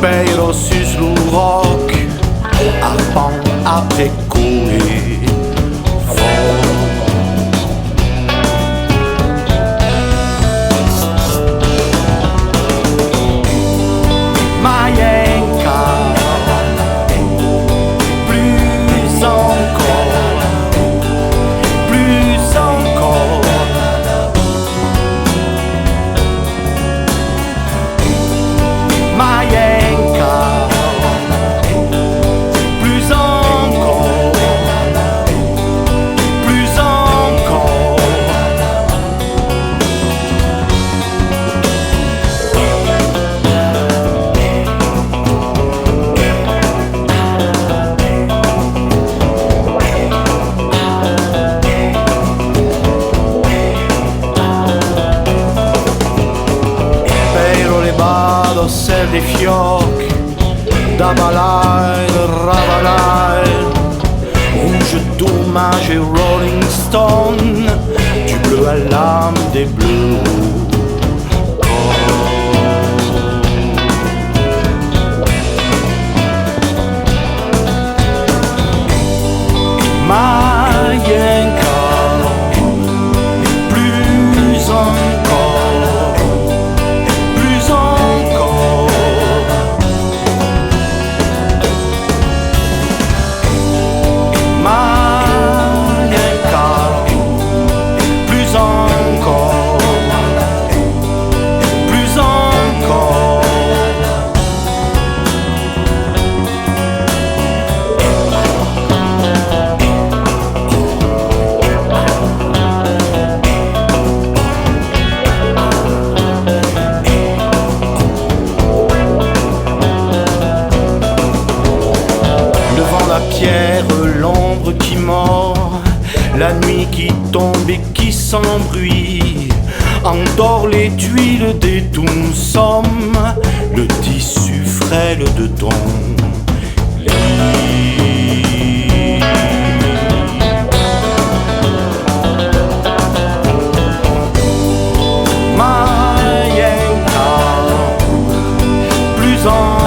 Peiro sus l'Uroc, arpent avec coué Mayenka, plus encore, plus encore. Mayenka, plus encore, plus encore. Peiro le bado ser des fioc, d'Abalai, de Rabalai, rouge dommage et Rolling Stone, du bleu à l'âme des bleus. Mayenka, plus encore, plus encore. Mayenka, plus encore, plus encore. Le vent, la pierre, l'ombre qui mord, la nuit qui tombe et qui s'embruit, endort les tuiles des nous sommes, le tissu frêle de ton lit. Mayenka, plus en